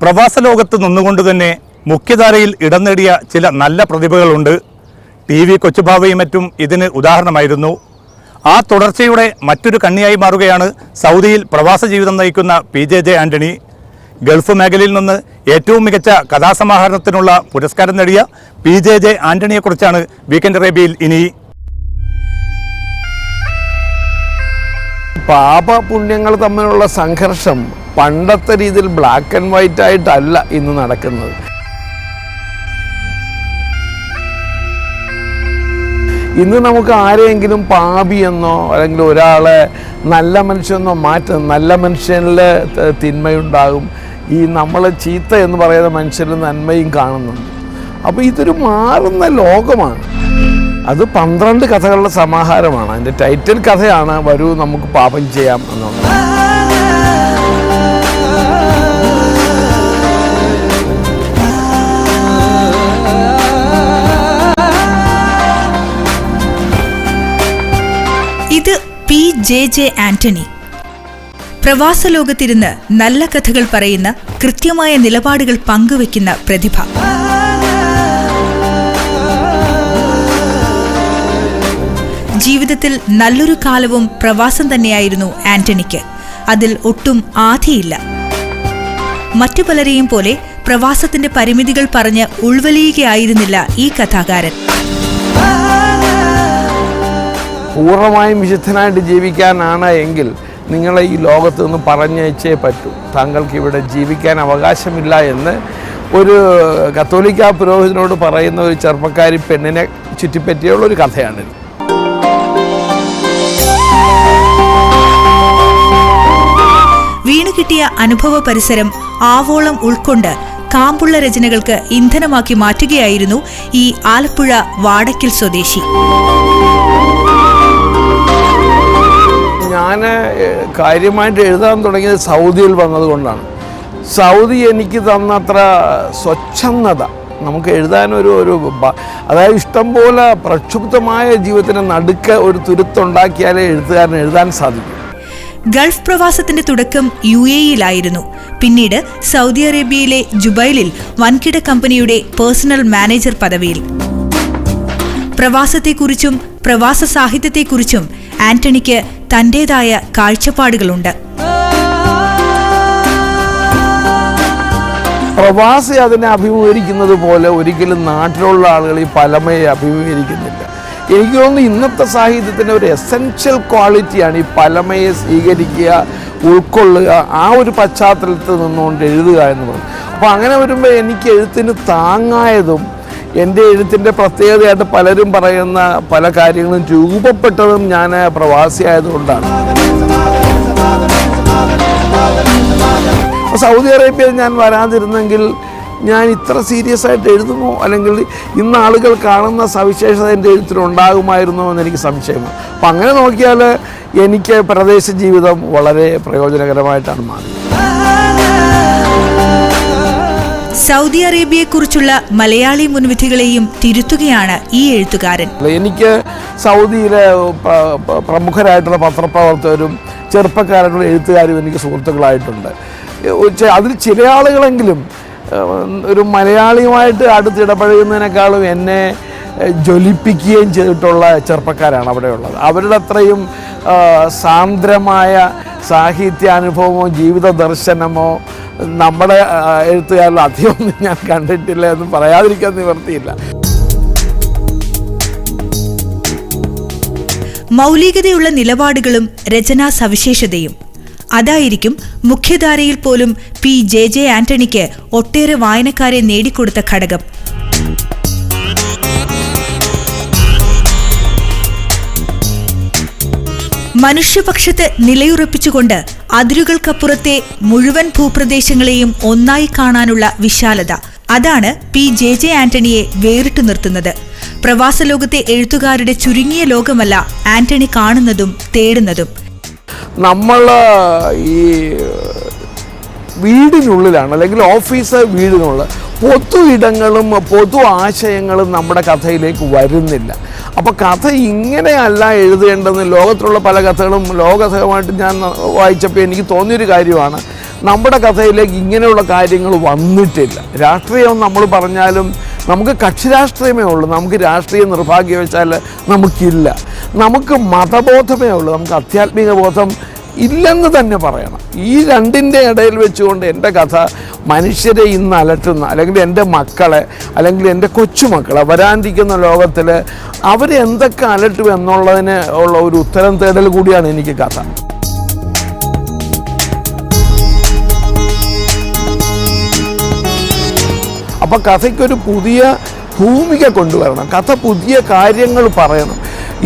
പ്രവാസ ലോകത്ത് നിന്നുകൊണ്ട് തന്നെ മുഖ്യധാരയിൽ ഇടം നേടിയ ചില നല്ല പ്രതിഭകളുണ്ട്. TV കൊച്ചുബാവയും മറ്റും ഇതിന് ഉദാഹരണമായിരുന്നു. ആ തുടർച്ചയുടെ മറ്റൊരു കണ്ണിയായി മാറുകയാണ് സൗദിയിൽ പ്രവാസ ജീവിതം നയിക്കുന്ന PJJ ആൻ്റണി. ഗൾഫ് മേഖലയിൽ നിന്ന് ഏറ്റവും മികച്ച കഥാസമാഹരണത്തിനുള്ള പുരസ്കാരം നേടിയ PJJ ആൻ്റണിയെക്കുറിച്ചാണ് വീക്കെൻഡ് അറേബ്യയിൽ ഇനി. പാപപുണ്യങ്ങൾ തമ്മിലുള്ള സംഘർഷം പണ്ടത്തെ രീതിയിൽ ബ്ലാക്ക് ആൻഡ് വൈറ്റ് ആയിട്ടല്ല ഇന്ന് നടക്കുന്നത്. ഇന്ന് നമുക്ക് ആരെയെങ്കിലും പാപിയെന്നോ അല്ലെങ്കിൽ ഒരാളെ നല്ല മനുഷ്യനെന്നോ മാറ്റും. നല്ല മനുഷ്യനിൽ തിന്മയുണ്ടാകും, ഈ നമ്മൾ ചീത്ത എന്ന് പറയുന്ന മനുഷ്യരിൽ നന്മയും കാണുന്നുണ്ട്. അപ്പോൾ ഇതൊരു മാറുന്ന ലോകമാണ്. അത് 12 കഥകളുടെ സമാഹാരമാണ്. അതിൻ്റെ ടൈറ്റിൽ കഥയാണ് വരൂ നമുക്ക് പാപം ചെയ്യാം എന്നുള്ളത്. ഇത് PJJ ആൻ്റണി. പ്രവാസ ലോകത്തിരുന്ന് നല്ല കഥകൾ പറയുന്ന, കൃത്യമായ നിലപാടുകൾ പങ്കുവെക്കുന്ന പ്രതിഭ. ജീവിതത്തിൽ നല്ലൊരു കാലവും പ്രവാസം തന്നെയായിരുന്നു ആൻ്റണിക്ക്. അതിൽ ഒട്ടും ആധിയില്ല. മറ്റു പലരെയും പോലെ പ്രവാസത്തിന്റെ പരിമിതികൾ പറഞ്ഞ് ഉൾവലിയുകയായിരുന്നില്ല ഈ കഥാകാരൻ. പൂർണ്ണമായും വിശുദ്ധനായിട്ട് ജീവിക്കാനാണ് എങ്കിൽ നിങ്ങളെ ഈ ലോകത്ത് നിന്ന് പറഞ്ഞയച്ചേ പറ്റൂ. താങ്കൾക്ക് ഇവിടെ ജീവിക്കാൻ അവകാശമില്ല എന്ന് ഒരു കത്തോലിക്ക പുരോഹിതനോട് പറയുന്ന ഒരു ചെറുപ്പക്കാരി പെണ്ണിനെ ചുറ്റിപ്പറ്റിയുള്ള ഒരു കഥയാണിത്. വീണുകിട്ടിയ അനുഭവ പരിസരം ആവോളം ഉൾക്കൊണ്ട് കാമ്പുള്ള രചനകൾക്ക് ഇന്ധനമാക്കി മാറ്റുകയായിരുന്നു ഈ ആലപ്പുഴ വാടക്കൽ സ്വദേശി. ഞാൻ കാര്യമായിട്ട് എഴുതാൻ തുടങ്ങിയത് സൗദിയിൽ വന്നതുകൊണ്ടാണ്. സൗദി എനിക്ക് തന്നത്ര സ്വച്ഛന്ദത, നമുക്ക് എഴുതാനൊരു അതായത് ഇഷ്ടംപോലെ പ്രക്ഷുബ്ധമായ ജീവിതത്തിന് നടുക്ക് ഒരു തുരുത്തുണ്ടാക്കിയാലേ എഴുത്തുകാരന് എഴുതാൻ സാധിക്കും. ഗൾഫ് പ്രവാസത്തിന്റെ തുടക്കം UAE-യിലായിരുന്നു. പിന്നീട് സൗദി അറേബ്യയിലെ ജുബൈലിൽ വൻകിട കമ്പനിയുടെ പേഴ്സണൽ മാനേജർ പദവിയിൽ. പ്രവാസത്തെക്കുറിച്ചും പ്രവാസ സാഹിത്യത്തെക്കുറിച്ചും ആൻ്റണിക്ക് തന്റേതായ കാഴ്ചപ്പാടുകളുണ്ട്. പ്രവാസി അതിനെ അഭിമുഖീകരിക്കുന്നത് പോലെ ഒരിക്കലും നാട്ടിലുള്ള ആളുകൾ ഈ പലമയെ അഭിമുഖീകരിക്കുന്നില്ല. എനിക്ക് തോന്നുന്നു ഇന്നത്തെ സാഹിത്യത്തിൻ്റെ ഒരു എസെൻഷ്യൽ ക്വാളിറ്റിയാണ് ഈ പലമയെ സ്വീകരിക്കുക, ഉൾക്കൊള്ളുക, ആ ഒരു പശ്ചാത്തലത്തിൽ നിന്നുകൊണ്ട് എഴുതുക എന്ന് പറയും. അപ്പോൾ അങ്ങനെ വരുമ്പോൾ എനിക്ക് എഴുത്തിന് താങ്ങായതും എൻ്റെ എഴുത്തിൻ്റെ പ്രത്യേകതയായിട്ട് പലരും പറയുന്ന പല കാര്യങ്ങളും രൂപപ്പെട്ടതും ഞാൻ പ്രവാസിയായതുകൊണ്ടാണ്. സൗദി അറേബ്യയിൽ ഞാൻ വരാതിരുന്നെങ്കിൽ ഞാൻ ഇത്ര സീരിയസ് ആയിട്ട് എഴുതുമോ, അല്ലെങ്കിൽ ഇന്ന് ആളുകൾ കാണുന്ന സവിശേഷത എൻ്റെ എഴുത്തിലുണ്ടാകുമായിരുന്നോ എന്ന് എനിക്ക് സംശയമാണ്. അപ്പം അങ്ങനെ നോക്കിയാൽ എനിക്ക് പ്രദേശ ജീവിതം വളരെ പ്രയോജനകരമായിട്ടാണ് മാറിയത്. സൗദി അറേബ്യയെക്കുറിച്ചുള്ള മലയാളി മുൻവിധികളെയും തിരുത്തുകയാണ് ഈ എഴുത്തുകാരൻ. എനിക്ക് സൗദിയിലെ പ്രമുഖരായിട്ടുള്ള പത്രപ്രവർത്തകരും ചെറുപ്പക്കാരുടെ എഴുത്തുകാരും എനിക്ക് സുഹൃത്തുക്കളായിട്ടുണ്ട്. അതിൽ ചില ആളുകളെങ്കിലും ഒരു മലയാളിയുമായിട്ട് അടുത്തിടപഴകുന്നതിനേക്കാളും എന്നെ ജ്വലിപ്പിക്കുകയും ചെയ്തിട്ടുള്ള ചെറുപ്പക്കാരാണ് അവിടെയുള്ളത്. അവരുടെ അത്രയും സാന്ദ്രമായ സാഹിത്യാനുഭവമോ ജീവിത ദർശനമോ നമ്മുടെ എഴുത്തുകാരിൽ അധികമൊന്നും ഞാൻ കണ്ടിട്ടില്ല എന്ന് പറയാതിരിക്കാൻ നിവർത്തിയില്ല. മൗലികതയുള്ള നിലപാടുകളും രചനാ സവിശേഷതയും അതായിരിക്കും മുഖ്യധാരയിൽ പോലും PJJ ആൻ്റണിക്ക് ഒട്ടേറെ വായനക്കാരെ നേടിക്കൊടുത്ത ഘടകം. മനുഷ്യപക്ഷത്ത് നിലയുറപ്പിച്ചുകൊണ്ട് അതിരുകൾക്കപ്പുറത്തെ മുഴുവൻ ഭൂപ്രദേശങ്ങളെയും ഒന്നായി കാണാനുള്ള വിശാലത, അതാണ് PJJ ആൻ്റണിയെ വേറിട്ടു നിർത്തുന്നത്. പ്രവാസ ലോകത്തെ എഴുത്തുകാരുടെ ചുരുങ്ങിയ ലോകമല്ല ആൻ്റണി കാണുന്നതും തേടുന്നതും. നമ്മൾ ഈ വീടിനുള്ളിലാണ്, അല്ലെങ്കിൽ ഓഫീസ് വീടിനുള്ള പൊതു ഇടങ്ങളും പൊതു ആശയങ്ങളും നമ്മുടെ കഥയിലേക്ക് വരുന്നില്ല. അപ്പോൾ കഥ ഇങ്ങനെയല്ല എഴുതേണ്ടതെന്ന് ലോകത്തിലുള്ള പല കഥകളും ലോകകഥകളുമായിട്ട് ഞാൻ വായിച്ചപ്പോൾ എനിക്ക് തോന്നിയൊരു കാര്യമാണ്, നമ്മുടെ കഥയിലേക്ക് ഇങ്ങനെയുള്ള കാര്യങ്ങൾ വന്നിട്ടില്ല. രാഷ്ട്രീയം നമ്മൾ പറഞ്ഞാലും നമുക്ക് കക്ഷി രാഷ്ട്രീയമേ ഉള്ളൂ, നമുക്ക് രാഷ്ട്രീയം നിർഭാഗ്യവശാൽ നമുക്കില്ല. നമുക്ക് മതബോധമേ ഉള്ളൂ, നമുക്ക് ആധ്യാത്മിക ബോധം ഇല്ലെന്ന് തന്നെ പറയണം. ഈ രണ്ടിൻ്റെ ഇടയിൽ വെച്ചുകൊണ്ട് എൻ്റെ കഥ മനുഷ്യരെ ഇന്ന് അലട്ടുന്ന, അല്ലെങ്കിൽ എൻ്റെ മക്കളെ, അല്ലെങ്കിൽ എൻ്റെ കൊച്ചുമക്കളെ വരാനിരിക്കുന്ന ലോകത്തിൽ അവരെന്തൊക്കെ അലട്ടും എന്നുള്ളതിന് ഉള്ള ഒരു ഉത്തരം തേടൽ കൂടിയാണ് എനിക്ക് കഥ. അപ്പോൾ കഥയ്ക്കൊരു പുതിയ ഭൂമിക കൊണ്ടുവരണം, കഥ പുതിയ കാര്യങ്ങൾ പറയണം.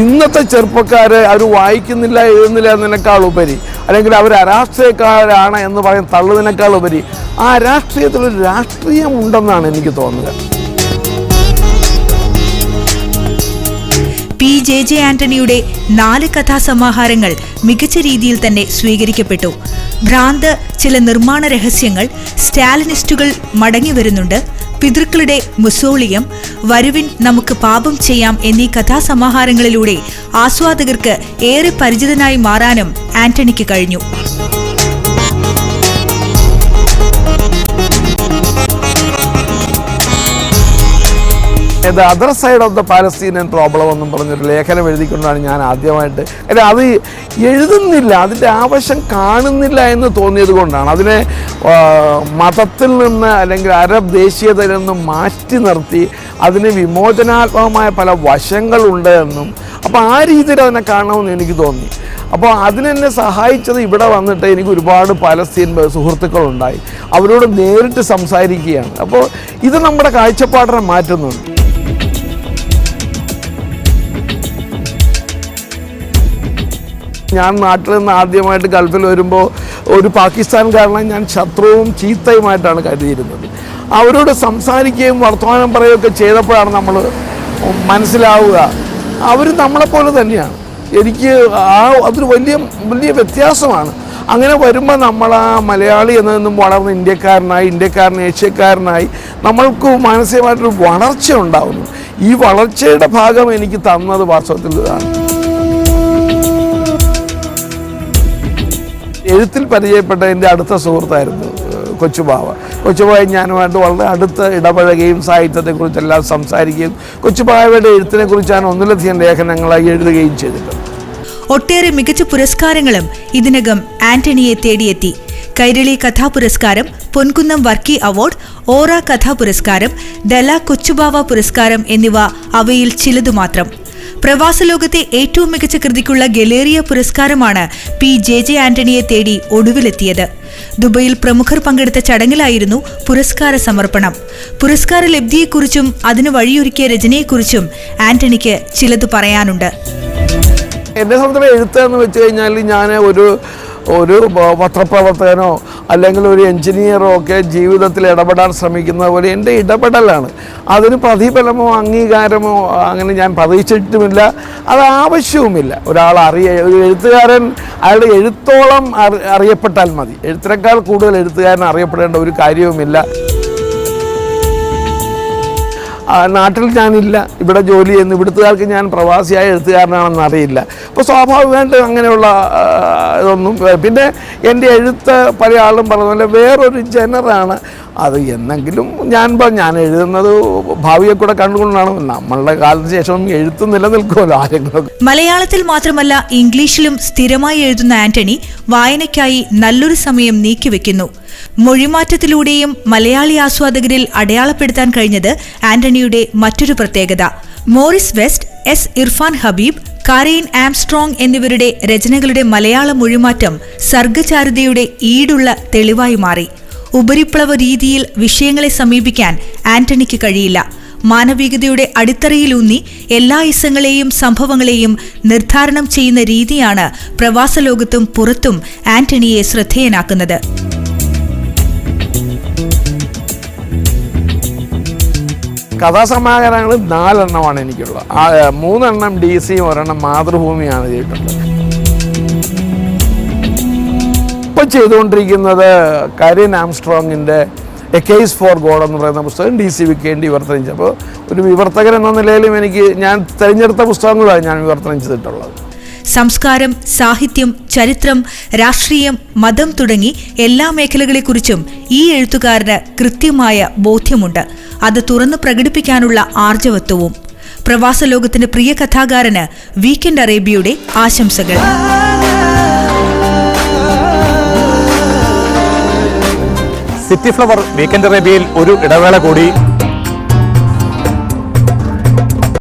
ഇന്നത്തെ ചെറുപ്പക്കാർ അവർ വായിക്കുന്നില്ല എഴുതുന്നില്ല എന്നതിനേക്കാൾ ഉപരി, അല്ലെങ്കിൽ അവർ അരാഷ്ട്രീയക്കാരാണ് എന്ന് പറയുന്ന തള്ളുന്നതിനേക്കാൾ ഉപരി ആ രാഷ്ട്രീയത്തിലൊരു രാഷ്ട്രീയം ഉണ്ടെന്നാണ് എനിക്ക് തോന്നുന്നത്. P.J.J. ആന്റണിയുടെ 4 കഥാസമാഹാരങ്ങൾ മികച്ച രീതിയിൽ തന്നെ സ്വീകരിക്കപ്പെട്ടു. ഭ്രാന്ത്, ചില നിർമ്മാണ രഹസ്യങ്ങൾ, സ്റ്റാലിനിസ്റ്റുകൾ മടങ്ങി വരുന്നുണ്ട്, പിതൃക്കളുടെ മുസോളിയം, വരുവിൻ നമുക്ക് പാപം ചെയ്യാം എന്നീ കഥാസമാഹാരങ്ങളിലൂടെ ആസ്വാദകർക്ക് ഏറെ പരിചിതനായി മാറാനും ആന്റണിക്ക് കഴിഞ്ഞു. The other side of the Palestinian problem എന്നും പറഞ്ഞൊരു ലേഖനം എഴുതിക്കൊണ്ടാണ് ഞാൻ ആദ്യമായിട്ട്, അത് എഴുതുന്നില്ല, അതിൻ്റെ ആവശ്യം കാണുന്നില്ല എന്ന് തോന്നിയത് കൊണ്ടാണ്. അതിനെ മതത്തിൽ നിന്ന് അല്ലെങ്കിൽ അറബ് ദേശീയതയിൽ നിന്ന് മാറ്റി നിർത്തി അതിന് വിമോചനാത്മകമായ പല വശങ്ങളുണ്ട് എന്നും, അപ്പോൾ ആ രീതിയിൽ അതിനെ കാണണമെന്ന് എനിക്ക് തോന്നി. അപ്പോൾ അതിനെന്നെ സഹായിച്ചത് ഇവിടെ വന്നിട്ട് എനിക്ക് ഒരുപാട് പാലസ്തീൻ സുഹൃത്തുക്കളുണ്ടായി, അവരോട് നേരിട്ട് സംസാരിക്കുകയാണ്. അപ്പോൾ ഇത് നമ്മുടെ കാഴ്ചപ്പാടിനെ മാറ്റുന്നുണ്ട്. ഞാൻ നാട്ടിൽ നിന്ന് ആദ്യമായിട്ട് ഗൾഫിൽ വരുമ്പോൾ ഒരു പാകിസ്ഥാൻകാരനെ ഞാൻ ശത്രുവും ചീത്തയുമായിട്ടാണ് കരുതിയിരുന്നത്. അവരോട് സംസാരിക്കുകയും വർത്തമാനം പറയുകയൊക്കെ ചെയ്തപ്പോഴാണ് നമ്മൾ മനസ്സിലാവുക അവർ നമ്മളെപ്പോലെ തന്നെയാണ്. എനിക്ക് അതൊരു വലിയ വലിയ വ്യത്യാസമാണ്. അങ്ങനെ വരുമ്പോൾ നമ്മൾ ആ മലയാളി എന്നതിനും വളർന്ന് ഇന്ത്യക്കാരന് ഏഷ്യക്കാരനായി നമ്മൾക്ക് മാനസികമായിട്ടൊരു വളർച്ച ഉണ്ടാകുന്നു. ഈ വളർച്ചയുടെ ഭാഗം എനിക്ക് തന്നത് വാസ്തവത്തിൽ ഇതാണ്. എഴുത്തിൽ പരിചയപ്പെട്ട എൻ്റെ അടുത്ത സുഹൃത്തായിരുന്നു കൊച്ചുബാവ. കൊച്ചുബാവ ഞാനുമായിട്ട് വളരെ അടുത്ത് ഇടപഴകുകയും സാഹിത്യത്തെക്കുറിച്ചെല്ലാം സംസാരിക്കുകയും കൊച്ചുബാവയുടെ എഴുത്തിനെക്കുറിച്ച് ഞാൻ ഒന്നിലധികം ലേഖനങ്ങളായി എഴുതുകയും ചെയ്തിട്ടുണ്ട്. ഒട്ടേറെ മികച്ച പുരസ്കാരങ്ങളും ഇതിനകം ആന്റണിയെ തേടിയെത്തി. കൈരളി കഥാപുരസ്കാരം, പൊൻകുന്നം വർക്കി അവാർഡ്, ഓറ കഥാപുരസ്കാരം, ഡെല കൊച്ചുബാവ പുരസ്കാരം എന്നിവ അവയിൽ ചിലതുമാത്രം. പ്രവാസലോകത്തെ ഏറ്റവും മികച്ച കൃതിക്കുള്ള ഗലേറിയ പുരസ്കാരമാണ് P.J.J. ആന്റണിയെ തേടി ഒടുവിലെത്തിയത്. ദുബൈയിൽ പ്രമുഖർ പങ്കെടുത്ത ചടങ്ങിലായിരുന്നു പുരസ്കാര സമർപ്പണം. പുരസ്കാര ലബ്ധിയെക്കുറിച്ചും അതിന് വഴിയൊരുക്കിയ രചനയെക്കുറിച്ചും ആന്റണിക്ക് ചിലത് പറയാനുണ്ട്. എന്നെ സംബന്ധിച്ച് എഴുത്തെന്ന് വെച്ച് കഴിഞ്ഞാൽ ഞാൻ ഒരു പത്രപ്രവർത്തകനോ അല്ലെങ്കിൽ ഒരു എൻജിനീയറോ ഒക്കെ ജീവിതത്തിൽ ഇടപെടാൻ ശ്രമിക്കുന്ന പോലെ എൻ്റെ ഇടപെടലാണ്. അതിന് പ്രതിഫലമോ അംഗീകാരമോ അങ്ങനെ ഞാൻ പ്രതീക്ഷിച്ചിട്ടുമില്ല, അത് ആവശ്യവുമില്ല. ഒരു എഴുത്തുകാരൻ അയാളുടെ എഴുത്തോളം അറിയപ്പെട്ടാൽ മതി. എഴുത്തിനേക്കാൾ കൂടുതൽ എഴുത്തുകാരൻ അറിയപ്പെടേണ്ട ഒരു കാര്യവുമില്ല. നാട്ടിൽ ഞാനില്ല, ഇവിടെ ജോലി ചെയ്യുന്നു, ഇവിടുത്തുകാർക്ക് ഞാൻ പ്രവാസിയായ എഴുത്തുകാരനാണെന്ന് അറിയില്ല. അപ്പോൾ സ്വാഭാവികമായിട്ട് അങ്ങനെയുള്ള ഇതൊന്നും. പിന്നെ എൻ്റെ എഴുത്ത് പല ആളും പറഞ്ഞ പോലെ വേറൊരു ജനറാണ് അത്. എന്നെങ്കിലും ഞാൻ എഴുതുന്നത് ഭാവിയെ കൂടെ കണ്ടുകൊണ്ടാണ്. നമ്മളുടെ കാലത്തിന് ശേഷം എഴുത്ത് നിലനിൽക്കുമല്ലോ ആരെങ്കിലും. മലയാളത്തിൽ മാത്രമല്ല ഇംഗ്ലീഷിലും സ്ഥിരമായി എഴുതുന്ന ആന്റണി വായനയ്ക്കായി നല്ലൊരു സമയം നീക്കിവെക്കുന്നു. മൊഴിമാറ്റത്തിലൂടെയും മലയാളി ആസ്വാദകരിൽ അടയാളപ്പെടുത്താൻ കഴിഞ്ഞത് ആന്റണിയുടെ മറ്റൊരു പ്രത്യേകത. Morris West, S Irfan Habib, Karen Armstrong എന്നിവരുടെ രചനകളുടെ മലയാള മൊഴിമാറ്റം സർഗചാരുതയുടെ ഈടുള്ള തെളിവായി മാറി. ഉപരിപ്ലവ രീതിയിൽ വിഷയങ്ങളെ സമീപിക്കാൻ ആന്റണിക്ക് കഴിയില്ല. മാനവികതയുടെ അടിത്തറയിലൂന്നി എല്ലാ ഇസങ്ങളെയും സംഭവങ്ങളെയും നിർദ്ധാരണം ചെയ്യുന്ന രീതിയാണ് പ്രവാസലോകത്തും പുറത്തും ആന്റണിയെ ശ്രദ്ധേയനാക്കുന്നത്. കഥാസമാഹാരങ്ങൾ 4 എണ്ണമാണ് എനിക്കുള്ളത്. 3 എണ്ണം DC, 1 എണ്ണം മാതൃഭൂമിയാണ് ചെയ്തിട്ടുള്ളത്. ഇപ്പം ചെയ്തുകൊണ്ടിരിക്കുന്നത് കരീൻ ആംസ്ട്രോങ്ങിൻ്റെ എ കേസ് ഫോർ ഗോഡ് എന്ന് പറയുന്ന പുസ്തകം DC വിക്കേണ്ടി വിവർത്തനം ചെയ്തു. അപ്പോൾ ഒരു വിവർത്തകൻ എന്ന നിലയിലും ഞാൻ തിരഞ്ഞെടുത്ത പുസ്തകങ്ങളാണ് ഞാൻ വിവർത്തനം ചെയ്തിട്ടുള്ളത്. സംസ്കാരം, സാഹിത്യം, ചരിത്രം, രാഷ്ട്രീയം, മതം തുടങ്ങി എല്ലാ മേഖലകളെക്കുറിച്ചും ഈ എഴുത്തുകാരന് കൃത്യമായ ബോധ്യമുണ്ട്. അത് തുറന്നു പ്രകടിപ്പിക്കാനുള്ള ആർജവത്വവും. പ്രവാസ ലോകത്തിന്റെ പ്രിയ കഥാകാരന് വീക്കെൻഡ് അറേബ്യയുടെ ആശംസകൾ. സിറ്റി ഫ്ലവർ വീക്കെൻഡ് അറേബ്യയിൽ ഒരു ഇടവേള കൂടി.